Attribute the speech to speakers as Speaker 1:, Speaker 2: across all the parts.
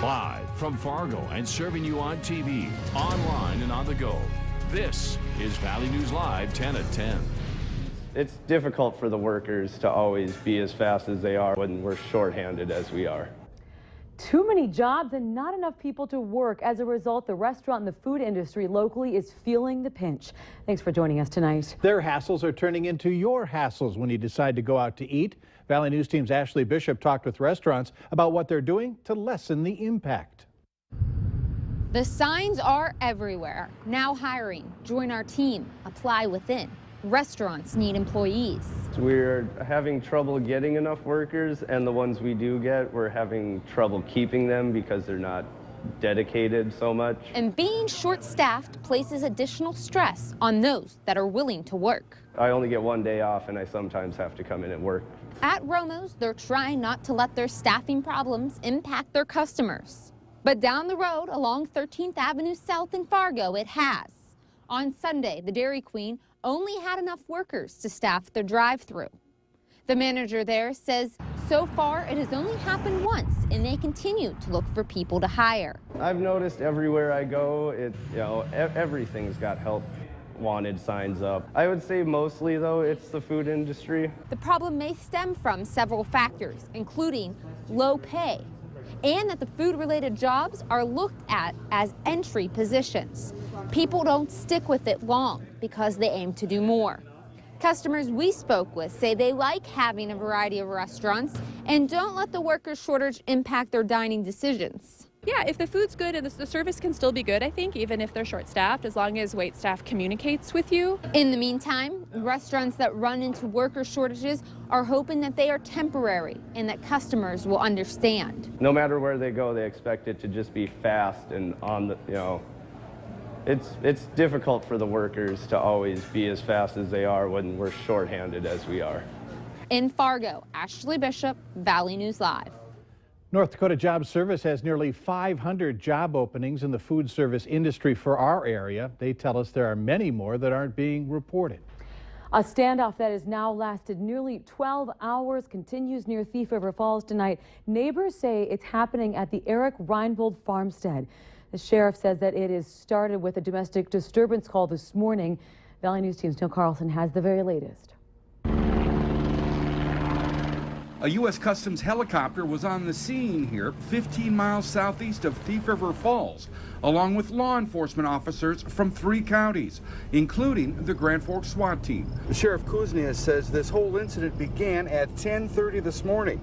Speaker 1: Live from Fargo and serving you on TV, online, and on the go. This is Valley News Live 10 at 10.
Speaker 2: It's difficult for the workers to always be as fast as they are when we're shorthanded as we are.
Speaker 3: Too many jobs and not enough people to work. As a result, the restaurant and the food industry locally is feeling the pinch. Thanks for joining us tonight.
Speaker 4: Their hassles are turning into your hassles when you decide to go out to eat. Valley News Team's Ashley Bishop talked with restaurants about what they're doing to lessen the impact.
Speaker 5: The signs are everywhere. Now hiring. Join our team. Apply within. Restaurants need employees.
Speaker 2: We're having trouble getting enough workers, and the ones we do get, we're having trouble keeping them because they're not dedicated so much.
Speaker 5: And being short-staffed places additional stress on those that are willing to work.
Speaker 2: I only get one day off, and I sometimes have to come in and work.
Speaker 5: At Romo's, they're trying not to let their staffing problems impact their customers. But down the road along 13th Avenue South in Fargo, it has. On Sunday, the Dairy Queen only had enough workers to staff their drive-thru. The manager there says so far it has only happened once, and they continue to look for people to hire.
Speaker 2: I've noticed everywhere I go, everything's got help wanted signs up. I would say mostly, though, it's the food industry.
Speaker 5: The problem may stem from several factors, including low pay, and that the food-related jobs are looked at as entry positions. People don't stick with it long because they aim to do more. Customers we spoke with say they like having a variety of restaurants and don't let the workers' shortage impact their dining decisions.
Speaker 6: Yeah, if the food's good and the service can still be good, I think, even if they're short-staffed, as long as wait staff communicates with you.
Speaker 5: In the meantime, restaurants that run into worker shortages are hoping that they are temporary and that customers will understand.
Speaker 2: No matter where they go, they expect it to just be fast and on the, it's difficult for the workers to always be as fast as they are when we're shorthanded as we are.
Speaker 5: In Fargo, Ashley Bishop, Valley News Live.
Speaker 4: North Dakota Job Service has nearly 500 job openings in the food service industry for our area. They tell us there are many more that aren't being reported.
Speaker 3: A standoff that has now lasted nearly 12 hours continues near Thief River Falls tonight. Neighbors say it's happening at the Eric Reinbold farmstead. The sheriff says that it is started with a domestic disturbance call this morning. Valley News Team's Neil Carlson has the very latest.
Speaker 7: A U.S. Customs helicopter was on the scene here 15 miles southeast of Thief River Falls, along with law enforcement officers from 3 counties, including the Grand Forks SWAT team.
Speaker 8: Sheriff Kuznia says this whole incident began at 10:30 this morning.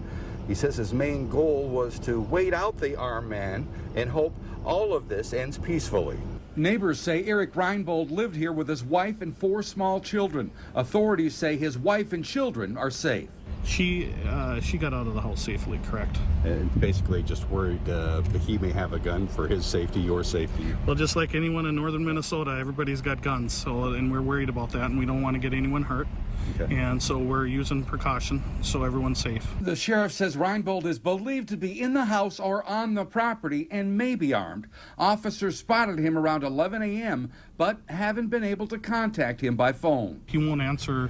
Speaker 8: He says his main goal was to wait out the armed man and hope all of this ends peacefully.
Speaker 7: Neighbors say Eric Reinbold lived here with his wife and 4 small children. Authorities say his wife and children are safe.
Speaker 9: She got out of the house safely, correct?
Speaker 10: And basically just worried that he may have a gun for his safety, your safety.
Speaker 9: Well, just like anyone in northern Minnesota, everybody's got guns, and we're worried about that, and we don't want to get anyone hurt. Okay. And so we're using precaution so everyone's safe.
Speaker 7: The sheriff says Reinbold is believed to be in the house or on the property and may be armed. Officers spotted him around 11 a.m., but haven't been able to contact him by phone.
Speaker 9: He won't answer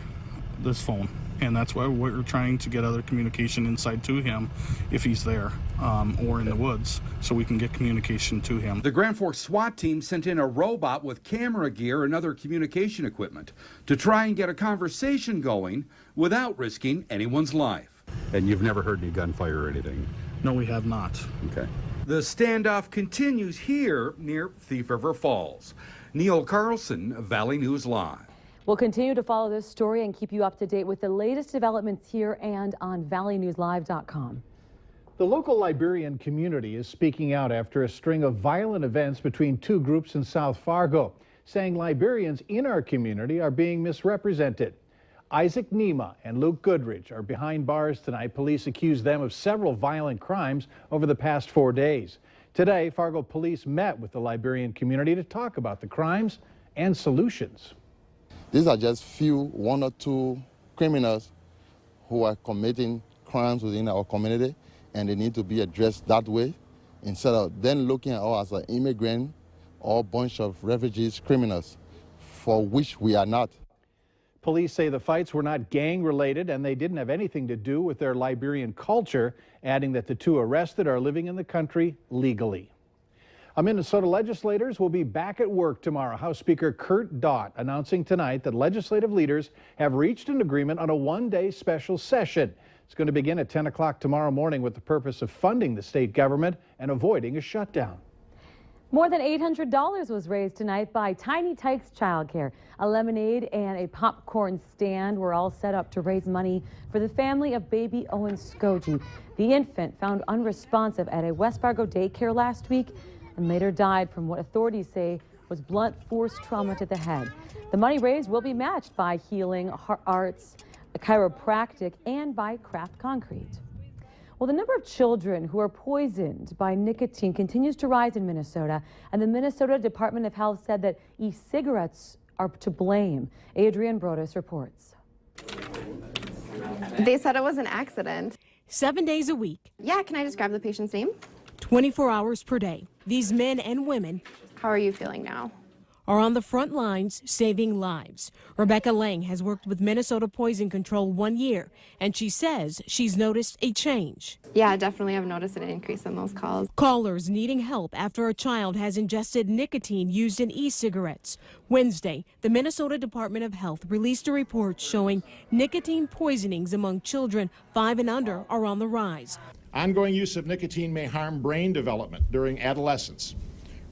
Speaker 9: this phone. And that's why we're trying to get other communication inside to him if he's there or in the woods, so we can get communication to him.
Speaker 7: The Grand Forks SWAT team sent in a robot with camera gear and other communication equipment to try and get a conversation going without risking anyone's life.
Speaker 10: And you've never heard any gunfire or anything?
Speaker 9: No, we have not.
Speaker 10: Okay.
Speaker 7: The standoff continues here near Thief River Falls. Neil Carlson, Valley News Live.
Speaker 3: We'll continue to follow this story and keep you up to date with the latest developments here and on valleynewslive.com.
Speaker 4: The local Liberian community is speaking out after a string of violent events between 2 groups in South Fargo, saying Liberians in our community are being misrepresented. Isaac Nema and Luke Goodrich are behind bars tonight. Police accuse them of several violent crimes over the past 4 days. Today, Fargo police met with the Liberian community to talk about the crimes and solutions.
Speaker 11: These are just 1 or 2 criminals who are committing crimes within our community, and they need to be addressed that way instead of then looking at us as an immigrant or a bunch of refugees criminals, for which we are not.
Speaker 4: Police say the fights were not gang-related and they didn't have anything to do with their Liberian culture, adding that the two arrested are living in the country legally. Minnesota legislators will be back at work tomorrow. House Speaker Kurt Daudt announcing tonight that legislative leaders have reached an agreement on a one-day special session. It's going to begin at 10 o'clock tomorrow morning with the purpose of funding the state government and avoiding a shutdown.
Speaker 3: More than $800 was raised tonight by Tiny Tykes Childcare. A lemonade and a popcorn stand were all set up to raise money for the family of baby Owen Skoji. The infant found unresponsive at a West Fargo daycare last week and later died from what authorities say was blunt force trauma to the head. The money raised will be matched by Healing Arts, Chiropractic, and by Craft Concrete. Well, the number of children who are poisoned by nicotine continues to rise in Minnesota, and the Minnesota Department of Health said that e-cigarettes are to blame. Adrienne Brodus reports.
Speaker 12: They said it was an accident.
Speaker 13: 7 days a week.
Speaker 12: Yeah, can I just grab the patient's name?
Speaker 13: 24 hours per day. These men and women.
Speaker 12: How are you feeling now?
Speaker 13: Are on the front lines saving lives. Rebecca Lang has worked with Minnesota Poison Control 1 year, and she says she's noticed a change.
Speaker 12: Yeah, definitely I've noticed an increase in those calls.
Speaker 13: Callers needing help after a child has ingested nicotine used in e-cigarettes. Wednesday, the Minnesota Department of Health released a report showing nicotine poisonings among children 5 and under are on the rise.
Speaker 14: Ongoing use of nicotine may harm brain development during adolescence.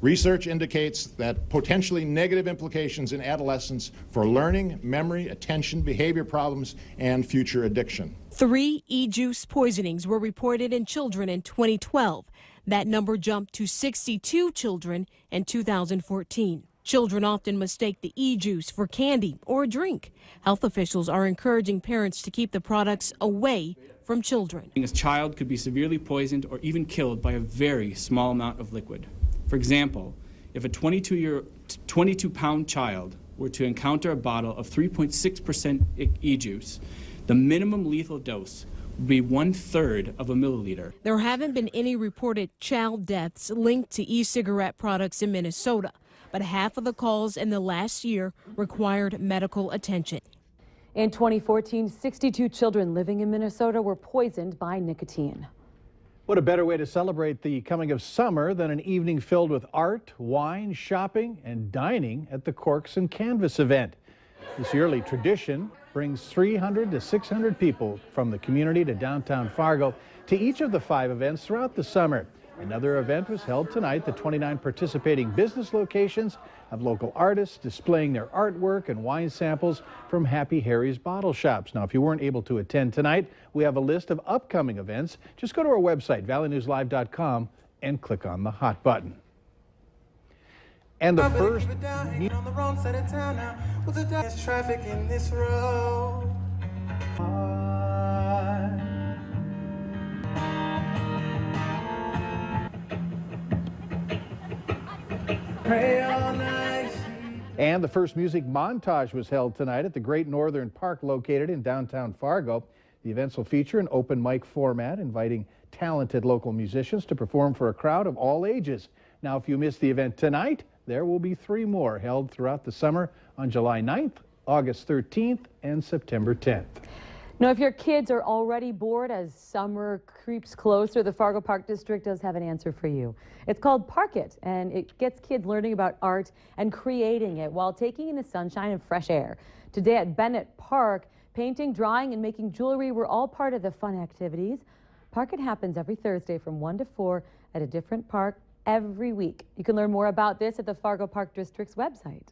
Speaker 14: Research indicates that potentially negative implications in adolescence for learning, memory, attention, behavior problems, and future addiction.
Speaker 13: 3 e-juice poisonings were reported in children in 2012. That number jumped to 62 children in 2014. Children often mistake the e-juice for candy or a drink. Health officials are encouraging parents to keep the products away from children.
Speaker 15: A child could be severely poisoned or even killed by a very small amount of liquid. For example, if a 22-pound child were to encounter a bottle of 3.6% e-juice, the minimum lethal dose would be 1/3 of a milliliter.
Speaker 13: There haven't been any reported child deaths linked to e-cigarette products in Minnesota, but half of the calls in the last year required medical attention.
Speaker 3: In 2014, 62 children living in Minnesota were poisoned by nicotine.
Speaker 4: What a better way to celebrate the coming of summer than an evening filled with art, wine, shopping, and dining at the Corks Canvas event. This yearly tradition brings 300 to 600 people from the community to downtown Fargo to each of the 5 events throughout the summer. Another event was held tonight. The 29 participating business locations have local artists displaying their artwork and wine samples from Happy Harry's bottle shops. Now, if you weren't able to attend tonight, we have a list of upcoming events. Just go to our website, valleynewslive.com, and click on the hot button. And the first... traffic in this road. And the first music montage was held tonight at the Great Northern Park located in downtown Fargo. The events will feature an open mic format inviting talented local musicians to perform for a crowd of all ages. Now, if you missed the event tonight, there will be 3 more held throughout the summer on July 9th, August 13th, and September 10th.
Speaker 3: Now, if your kids are already bored as summer creeps closer, the Fargo Park District does have an answer for you. It's called Park It, and it gets kids learning about art and creating it while taking in the sunshine and fresh air. Today at Bennett Park, painting, drawing, and making jewelry were all part of the fun activities. Park It happens every Thursday from 1 to 4 at a different park every week. You can learn more about this at the Fargo Park District's website.